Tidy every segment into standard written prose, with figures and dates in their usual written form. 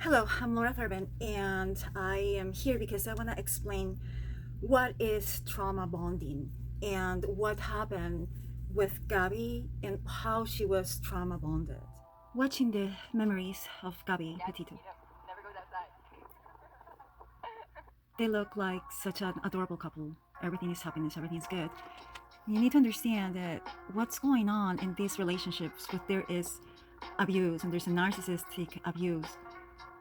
Hello, I'm Laura Thurban, and I am here because I want to explain what is trauma bonding and what happened with Gabby and how she was trauma bonded. Watching the memories of Gabby Petito, they look like such an adorable couple. Everything is happiness, everything is good. You need to understand that what's going on in these relationships, with there is abuse and there's a narcissistic abuse,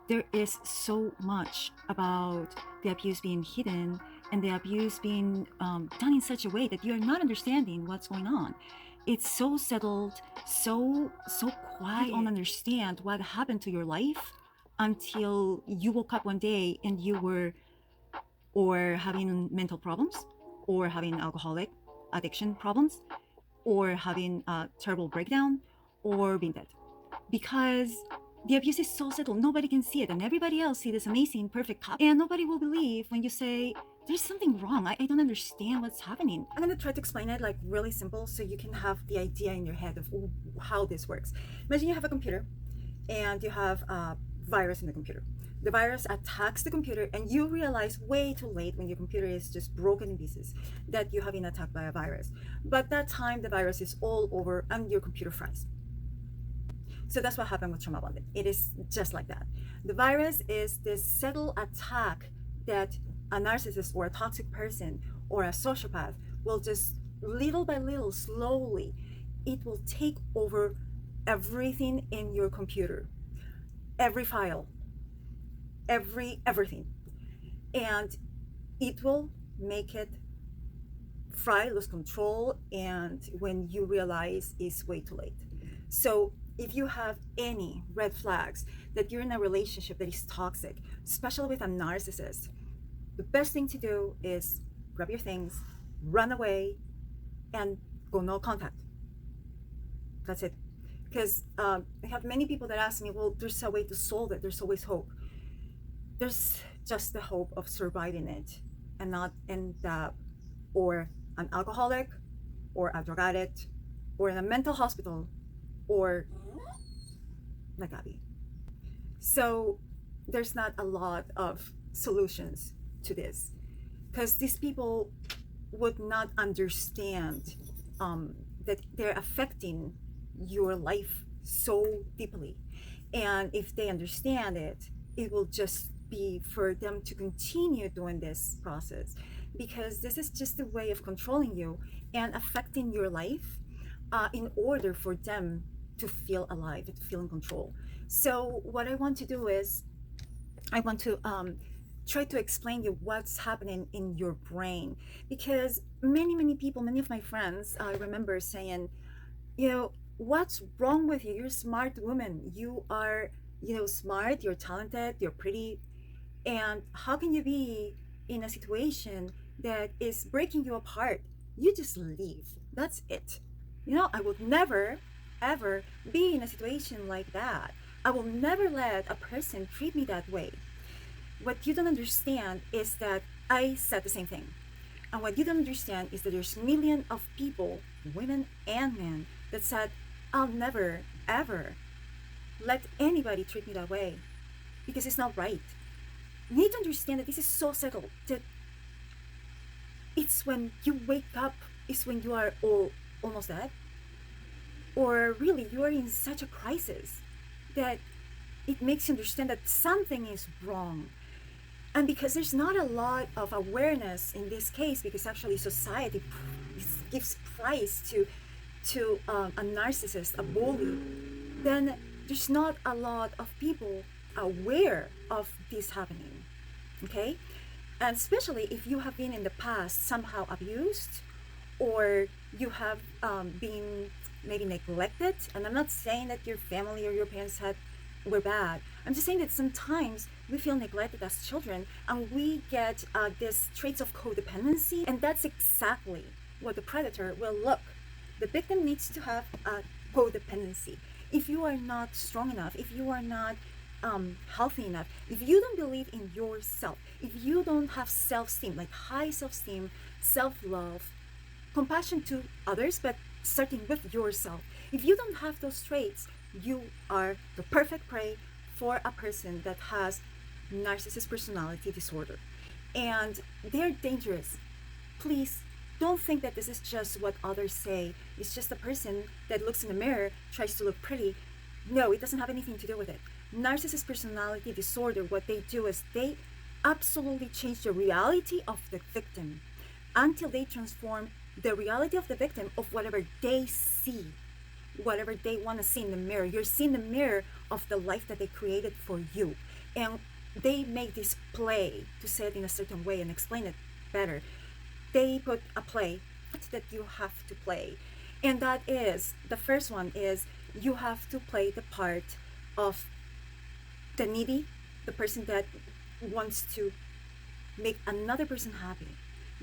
there is so much about the abuse being hidden and the abuse being done in such a way that you're not understanding what's going on. It's so settled, so quiet. You don't understand what happened to your life until you woke up one day and you were or having mental problems, or having alcoholic addiction problems, or having a terrible breakdown, or being dead. Because the abuse is so subtle, nobody can see it, and everybody else see this amazing, perfect couple, and nobody will believe when you say, there's something wrong, I don't understand what's happening. I'm gonna try to explain it like really simple so you can have the idea in your head of how this works. Imagine you have a computer, and you have a virus in the computer. The virus attacks the computer, and you realize way too late, when your computer is just broken in pieces, that you have been attacked by a virus. But that time the virus is all over and your computer fries. So that's what happened with trauma bonding. It is just like that. The virus is this subtle attack that a narcissist or a toxic person or a sociopath will just little by little, slowly, it will take over everything in your computer, every file, everything, and it will make it fry, lose control, and when you realize, it's way too late. So if you have any red flags that you're in a relationship that is toxic, especially with a narcissist, the best thing to do is grab your things, run away, and go no contact. That's it. Because I have many people that ask me, well, there's a way to solve it, there's always hope. There's just the hope of surviving it and not end up or an alcoholic or a drug addict or in a mental hospital or like Gabby. So there's not a lot of solutions to this, because these people would not understand that they're affecting your life so deeply. And if they understand it, it will just be for them to continue doing this process, because this is just a way of controlling you and affecting your life in order for them to feel alive, to feel in control. So what I want to do is I want to try to explain you what's happening in your brain, because many people, many of my friends, I remember saying, what's wrong with you? You're a smart woman, you are smart, you're talented, you're pretty, and how can you be in a situation that is breaking you apart? You just leave, that's it. I would never ever be in a situation like that. I will never let a person treat me that way. What you don't understand is that I said the same thing. And what you don't understand is that there's millions of people, women and men, that said, I'll never ever let anybody treat me that way, because it's not right. You need to understand that this is so settled that it's when you wake up, it's when you are almost dead, or really you are in such a crisis that it makes you understand that something is wrong. And because there's not a lot of awareness in this case, because actually society gives price to a narcissist, a bully, then there's not a lot of people aware of this happening, okay? And especially if you have been in the past somehow abused, or you have been maybe neglected. And I'm not saying that your family or your parents were bad. I'm just saying that sometimes we feel neglected as children, and we get these traits of codependency, and that's exactly what the predator will look. The victim needs to have a codependency. If you are not strong enough, if you are not healthy enough, if you don't believe in yourself, if you don't have self-esteem, like high self-esteem, self-love, compassion to others, but starting with yourself, if you don't have those traits, you are the perfect prey for a person that has narcissist personality disorder, and they're dangerous. Please don't think that this is just what others say. It's just a person that looks in the mirror, tries to look pretty. No, it doesn't have anything to do with it. Narcissist personality disorder, what they do is they absolutely change the reality of the victim until they transform the reality of the victim of whatever they see, whatever they want to see in the mirror. You're seeing the mirror of the life that they created for you. And they make this play to say it in a certain way and explain it better. They put a play that you have to play. And that is, the first one is, you have to play the part of the needy, the person that wants to make another person happy,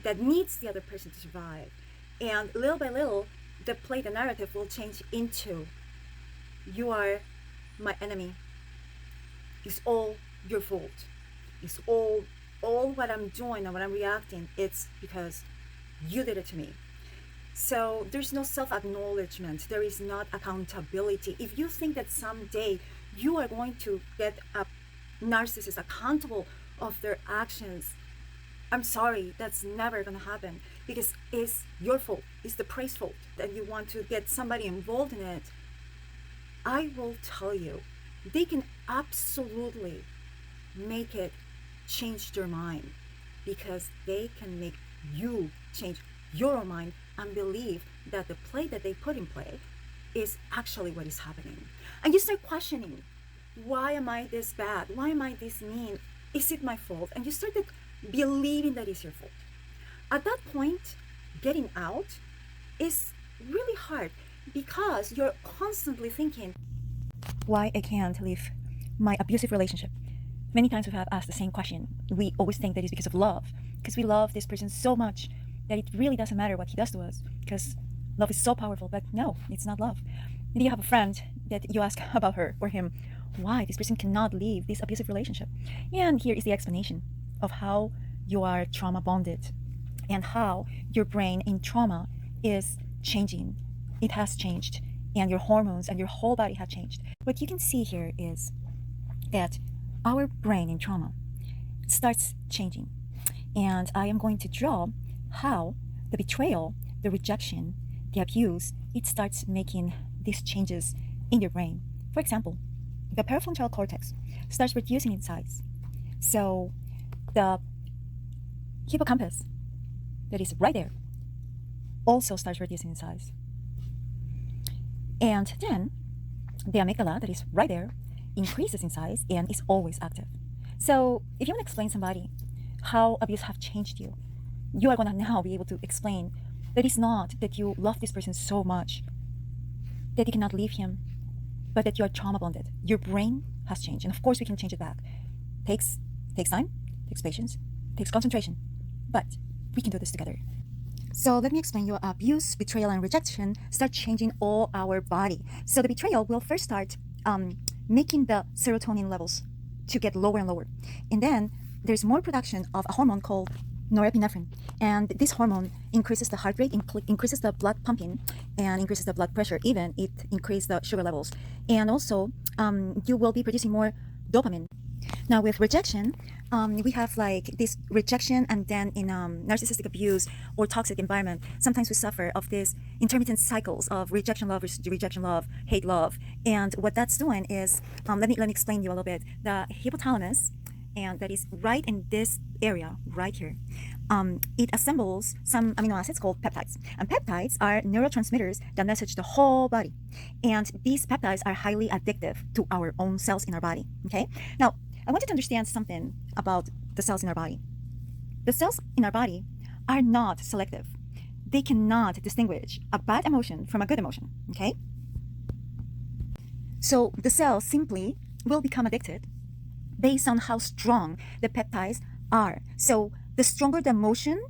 that needs the other person to survive. And little by little, the play, the narrative will change into, you are my enemy. It's all your fault. It's all what I'm doing and what I'm reacting, it's because you did it to me. So there's no self-acknowledgement. There is not accountability. If you think that someday you are going to get a narcissist accountable of their actions, I'm sorry, that's never going to happen, because it's your fault. It's the prey's fault that you want to get somebody involved in it. I will tell you, they can absolutely make it change their mind, because they can make you change your own mind and believe that the play that they put in play is actually what is happening. And you start questioning, why am I this bad? Why am I this mean? Is it my fault? And you start believing that it's your fault. At that point, getting out is really hard, because you're constantly thinking, why I can't leave my abusive relationship. Many times we have asked the same question. We always think that it's because of love, because we love this person so much that it really doesn't matter what he does to us, because love is so powerful. But no, it's not love. Maybe you have a friend that you ask about her or him, why this person cannot leave this abusive relationship. And here is the explanation of how you are trauma bonded and how your brain in trauma is changing. It has changed, and your hormones and your whole body have changed. What you can see here is that our brain in trauma starts changing. And I am going to draw how the betrayal, the rejection, the abuse, it starts making these changes in your brain. For example, the prefrontal cortex starts reducing in size. So the hippocampus that is right there also starts reducing in size. And then the amygdala that is right there increases in size and is always active. So if you want to explain somebody how abuse have changed you, you are going to now be able to explain that it's not that you love this person so much that you cannot leave him, but that you are trauma bonded. Your brain has changed, and of course we can change it back. Takes time, takes patience, takes concentration, but we can do this together. So let me explain you. Abuse, betrayal, and rejection start changing all our body. So the betrayal will first start making the serotonin levels to get lower and lower, and then there's more production of a hormone called norepinephrine, and this hormone increases the heart rate, increases the blood pumping, and increases the blood pressure. Even it increases the sugar levels, and also you will be producing more dopamine. Now with rejection, we have like this rejection, and then in narcissistic abuse or toxic environment, sometimes we suffer of this intermittent cycles of rejection love, rejection love, hate love. And what that's doing is, let me explain you a little bit. The hypothalamus, and that is right in this area right here, it assembles some amino acids called peptides, and peptides are neurotransmitters that message the whole body, and these peptides are highly addictive to our own cells in our body. Okay, now I want you to understand something about the cells in our body. The cells in our body are not selective. They cannot distinguish a bad emotion from a good emotion. Okay, so the cells simply will become addicted based on how strong the peptides are. So the stronger the emotion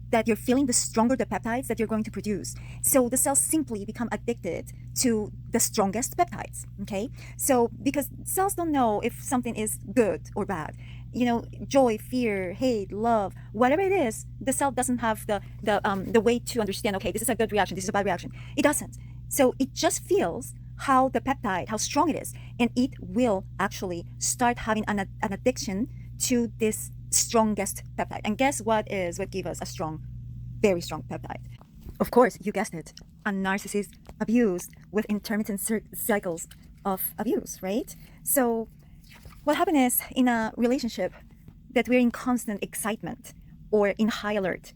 that you're feeling, the stronger the peptides that you're going to produce. So the cells simply become addicted to the strongest peptides. Okay, so because cells don't know if something is good or bad, you know, joy, fear, hate, love, whatever it is, the cell doesn't have the way to understand, okay, this is a good reaction, this is a bad reaction. It doesn't. So it just feels how the peptide, how strong it is, and it will actually start having an addiction to this strongest peptide. And guess what gives us a strong, very strong peptide? Of course, you guessed it, a narcissist abused with intermittent cycles of abuse, right? So what happens is, in a relationship that we're in constant excitement or in high alert,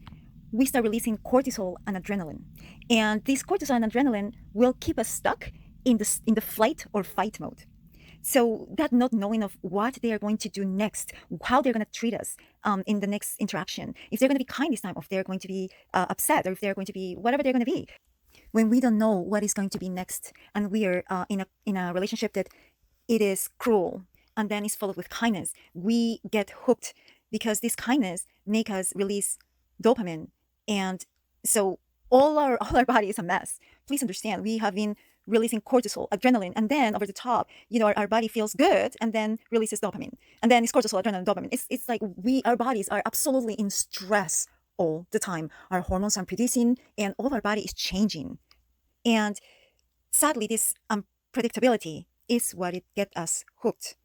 we start releasing cortisol and adrenaline. And this cortisol and adrenaline will keep us stuck in the flight or fight mode. So that not knowing of what they are going to do next, how they're going to treat us in the next interaction, if they're going to be kind this time, or if they're going to be upset, or if they're going to be whatever they're going to be. When we don't know what is going to be next, and we are in a relationship that it is cruel and then is followed with kindness, we get hooked because this kindness make us release dopamine, and so all our body is a mess. Please understand, we have been releasing cortisol, adrenaline, and then over the top, our body feels good and then releases dopamine, and then it's cortisol, adrenaline, dopamine. It's like our bodies are absolutely in stress all the time. Our hormones are producing, and all our body is changing. And sadly, this unpredictability is what it gets us hooked.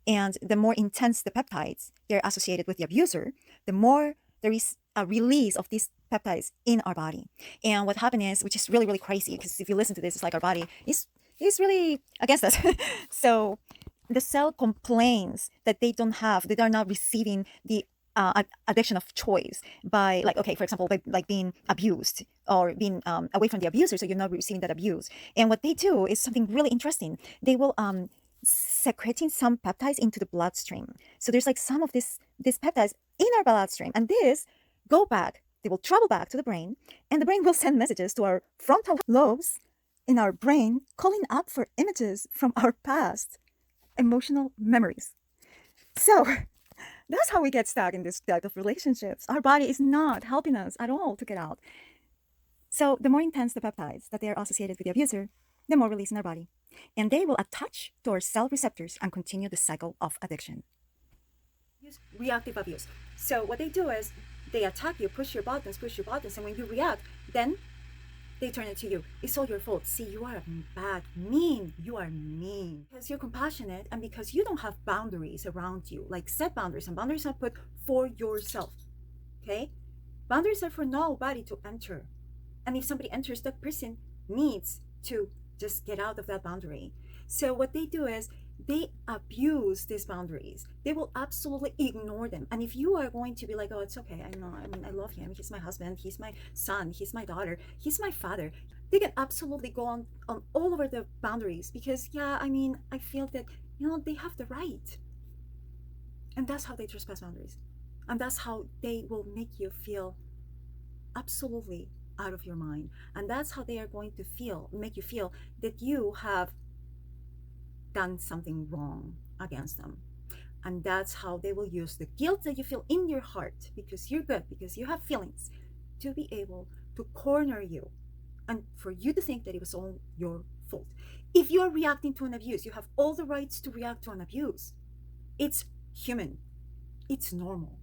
And the more intense the peptides they're associated with the abuser, the more there is a release of these peptides in our body. And what happened is, which is really, really crazy, because if you listen to this, it's like our body is really against us. So the cell complains that they are not receiving the addiction of choice by, like, okay, for example, by like being abused or being away from the abuser, so you're not receiving that abuse. And what they do is something really interesting. They will secreting some peptides into the bloodstream. So there's like some of these peptides in our bloodstream, and they will travel back to the brain, and the brain will send messages to our frontal lobes in our brain, calling up for images from our past emotional memories. So that's how we get stuck in this type of relationships. Our body is not helping us at all to get out. So the more intense the peptides that they are associated with the abuser, the more release in our body. And they will attach to our cell receptors and continue the cycle of addiction. Use reactive abuse. So what they do is they attack you, push your buttons, and when you react, then they turn it to you. It's all your fault. See, you are bad, mean. You are mean. Because you're compassionate and because you don't have boundaries around you. Like, set boundaries, and boundaries are put for yourself. Okay? Boundaries are for nobody to enter. And if somebody enters, that person needs to just get out of that boundary. So what they do is they abuse these boundaries. They will absolutely ignore them. And if you are going to be like, oh, it's okay, I know, I mean, I love him, he's my husband, he's my son, he's my daughter, he's my father, they can absolutely go on all over the boundaries because, yeah, I mean, I feel that, they have the right. And that's how they trespass boundaries. And that's how they will make you feel absolutely out of your mind. And that's how they are going to make you feel that you have done something wrong against them. And that's how they will use the guilt that you feel in your heart because you're good, because you have feelings, to be able to corner you and for you to think that it was all your fault. If you are reacting to an abuse, you have all the rights to react to an abuse. It's human. It's normal.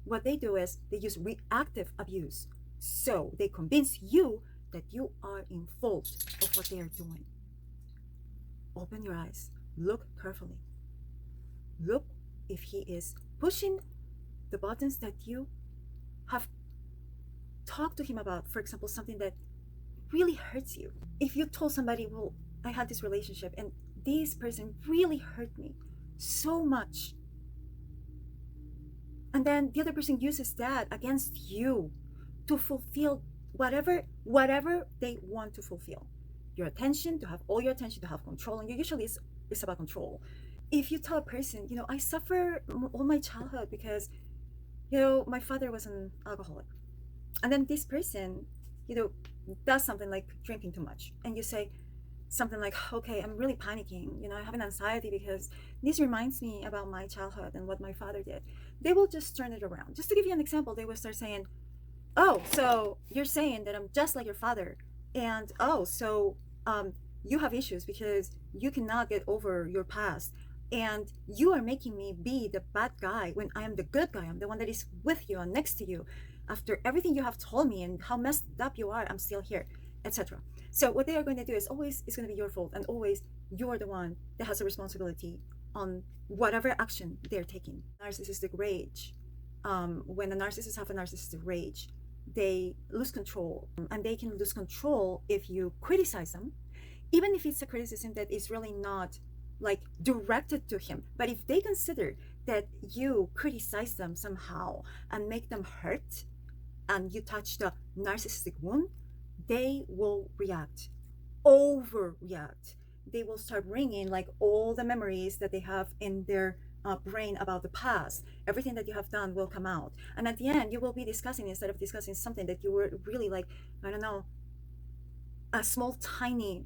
What they do is they use reactive abuse. So they convince you that you are in fault of what they are doing. Open your eyes. Look carefully. Look if he is pushing the buttons that you have talked to him about. For example, something that really hurts you. If you told somebody, well, I had this relationship and this person really hurt me so much. And then the other person uses that against you to fulfill whatever they want to fulfill. Your attention, to have all your attention, to have control. And usually it's about control. If you tell a person, I suffer all my childhood because, my father was an alcoholic. And then this person, does something like drinking too much. And you say something like, okay, I'm really panicking. I have an anxiety because this reminds me about my childhood and what my father did. They will just turn it around. Just to give you an example, they will start saying, oh, so you're saying that I'm just like your father. And, oh, so you have issues because you cannot get over your past. And you are making me be the bad guy when I am the good guy. I'm the one that is with you and next to you. After everything you have told me and how messed up you are, I'm still here. etc. So what they are going to do is always it's going to be your fault, and always you're the one that has a responsibility on whatever action they're taking. Narcissistic rage. When a narcissist have a narcissistic rage, they lose control, and they can lose control if you criticize them, even if it's a criticism that is really not like directed to him. But if they consider that you criticize them somehow and make them hurt, and you touch the narcissistic wound, they will react, overreact. They will start bringing like all the memories that they have in their brain about the past. Everything that you have done will come out, and at the end you will be discussing, instead of discussing something that you were really like, I don't know, a small tiny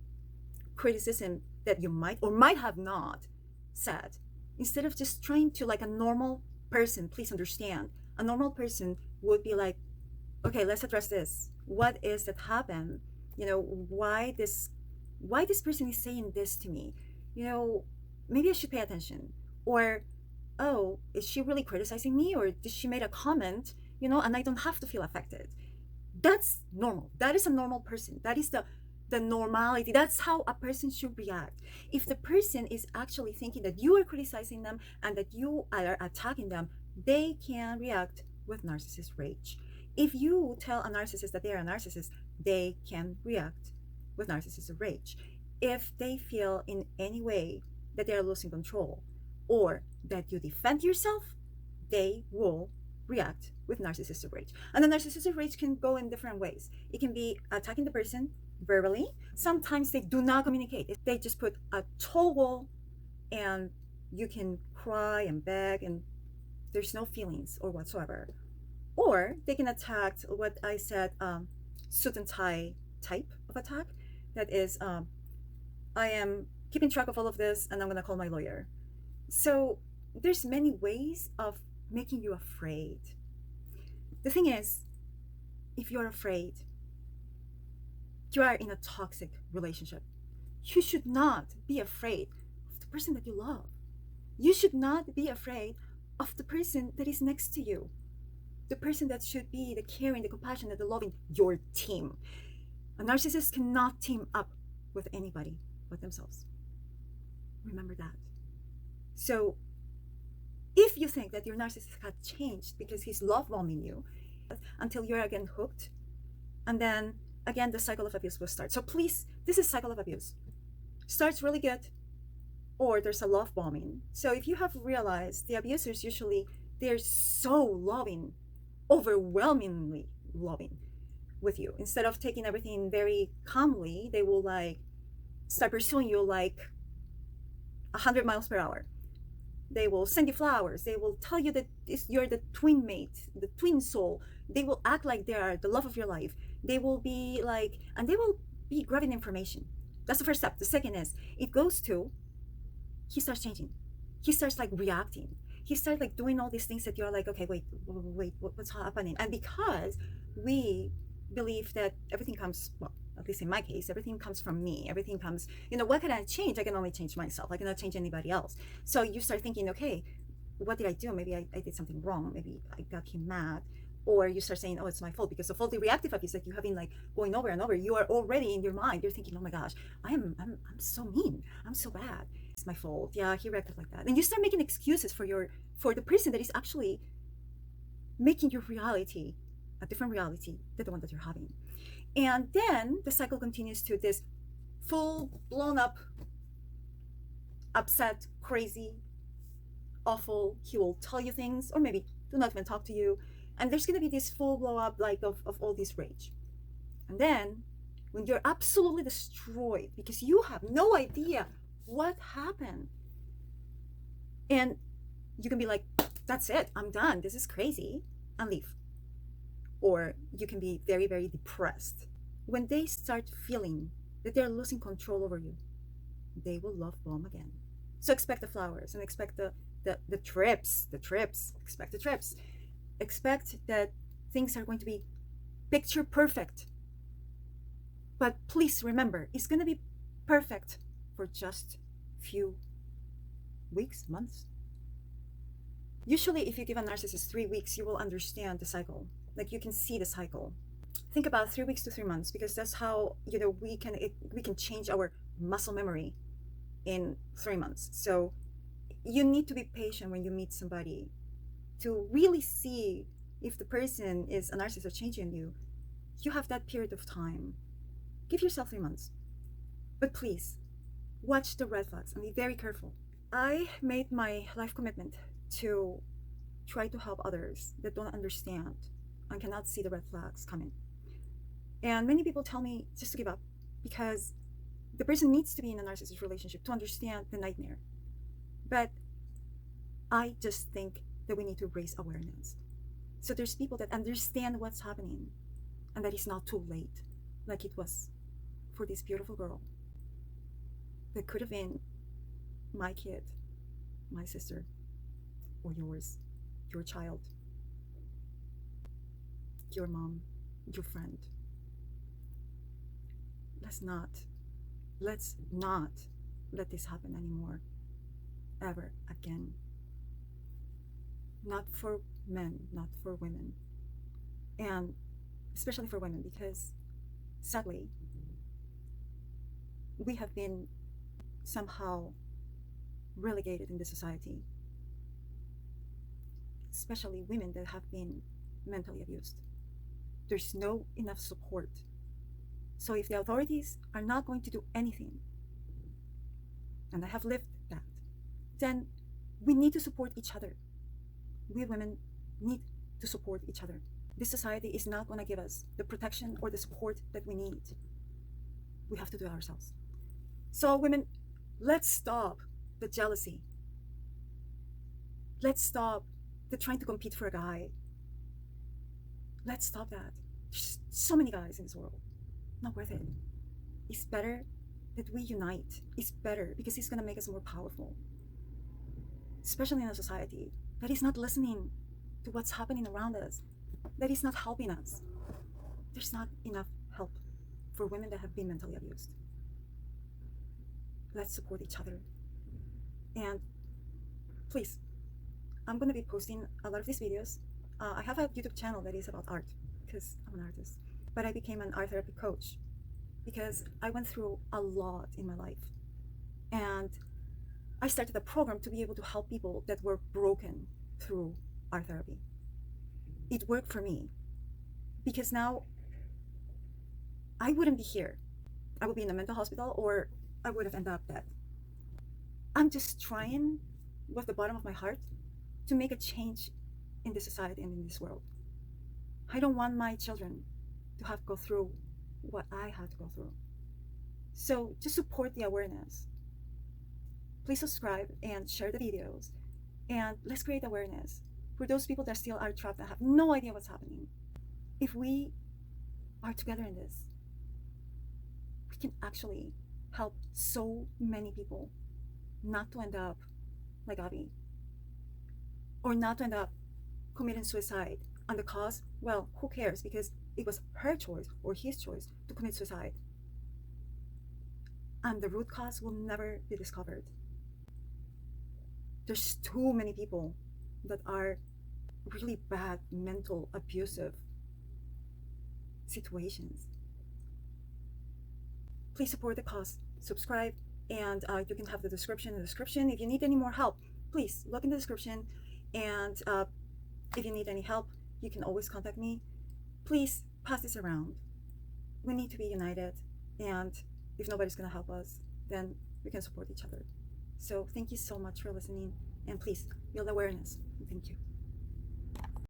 criticism that you might or might have not said, instead of just trying to, like a normal person, please understand, a normal person would be like, okay, let's address this. What is that happened? You know, why this person is saying this to me? You know, maybe I should pay attention. Or, oh, is she really criticizing me, or did she make a comment, you know, and I don't have to feel affected? That's normal. That is a normal person. That is the normality. That's how a person should react. If the person is actually thinking that you are criticizing them and that you are attacking them, they can react with narcissist rage. If you tell a narcissist that they are a narcissist, they can react with narcissistic rage. If they feel in any way that they are losing control, or that you defend yourself, they will react with narcissistic rage. And the narcissistic rage can go in different ways. It can be attacking the person verbally. Sometimes they do not communicate. They just put a tall wall, and you can cry and beg, and there's no feelings or whatsoever. Or they can attack what I said, suit and tie type of attack. That is, I am keeping track of all of this, and I'm going to call my lawyer. So there's many ways of making you afraid. The thing is, if you're afraid, you are in a toxic relationship. You should not be afraid of the person that you love. You should not be afraid of the person that is next to you. The person that should be the caring, the compassionate, the loving, your team. A narcissist cannot team up with anybody but themselves. Remember that. So if you think that your narcissist had changed because he's love bombing you until you're again hooked, and then again the cycle of abuse will start. So please, this is cycle of abuse. Starts really good, or there's a love bombing. So if you have realized, the abusers usually, they're so loving, overwhelmingly loving with you. Instead of taking everything very calmly, they will like start pursuing you like 100 miles per hour. They will send you flowers. They will tell you that you're the twin mate, the twin soul. They will act like they are the love of your life. They will be like, and they will be grabbing information. That's the first step. The second is, it goes to, he starts changing. He starts like reacting. He starts like doing all these things that you're like, okay, wait, what's happening? And because we believe that everything comes, well, at least in my case, everything comes from me. Everything comes, you know, what can I change? I can only change myself. I cannot change anybody else. So you start thinking, okay, what did I do? Maybe I did something wrong. Maybe I got him mad. Or you start saying, oh, it's my fault, because of all the reactive abuse that you have been like going over and over. You are already in your mind, you're thinking, oh my gosh, I'm so mean. I'm so bad. It's my fault. Yeah, he reacted like that. And you start making excuses for the person that is actually making your reality a different reality than the one that you're having. And then the cycle continues to this full blown up, upset, crazy, awful. He will tell you things, or maybe do not even talk to you. And there's going to be this full blow up like of all this rage. And then when you're absolutely destroyed because you have no idea what happened, and you can be like, that's it, I'm done, this is crazy, and leave. Or you can be very, very depressed. When they start feeling that they're losing control over you, they will love bomb again. So expect the flowers, and expect the trips, expect the trips. Expect that things are going to be picture perfect. But please remember, it's going to be perfect for just few weeks, months. Usually if you give a narcissist 3 weeks, you will understand the cycle. Like you can see the cycle. think about 3 weeks to 3 months, because that's how we can change our muscle memory in 3 months. So you need to be patient when you meet somebody to really see if the person is a narcissist or changing you. You have that period of time. Give yourself 3 months, but please watch the red flags and be very careful. I made my life commitment to try to help others that don't understand and cannot see the red flags coming. And many people tell me just to give up, because the person needs to be in a narcissistic relationship to understand the nightmare. But I just think that we need to raise awareness. So there's people that understand what's happening, and that it's not too late, like it was for this beautiful girl that could have been my kid, my sister, or yours, your child, your mom, your friend. Let's not let this happen anymore, ever again. Not for men, not for women, and especially for women, because sadly we have been somehow relegated in the society, especially women that have been mentally abused. There's no enough support. So if the authorities are not going to do anything, and I have lived that, then we need to support each other. We women need to support each other. This society is not going to give us the protection or the support that we need. We have to do it ourselves. So women, let's stop the jealousy. Let's stop the trying to compete for a guy. Let's stop that. There's so many guys in this world. Not worth it. It's better that we unite. It's better because it's going to make us more powerful, especially in a society that is not listening to what's happening around us, that is not helping us. There's not enough help for women that have been mentally abused. Let's support each other. And please, I'm going to be posting a lot of these videos. I have a YouTube channel that is about art, because I'm an artist. But I became an art therapy coach because I went through a lot in my life. And I started a program to be able to help people that were broken through art therapy. It worked for me because now I wouldn't be here. I would be in a mental hospital, or I would have ended up dead. I'm just trying with the bottom of my heart to make a change in this society and in this world. I don't want my children to have to go through what I had to go through. So just support the awareness. Please subscribe and share the videos, and let's create awareness for those people that still are trapped and have no idea what's happening. If we are together in this, we can actually help so many people not to end up like Gabby, or not to end up committing suicide. And the cause, well, who cares, because it was her choice or his choice to commit suicide. And the root cause will never be discovered. There's too many people that are really bad, mental, abusive situations. Please support the cause, subscribe, and you can have the description in the description. If you need any more help, please look in the description, and if you need any help, you can always contact me. Please pass this around. We need to be united, and if nobody's going to help us, then we can support each other. So thank you so much for listening, and please build awareness. Thank you.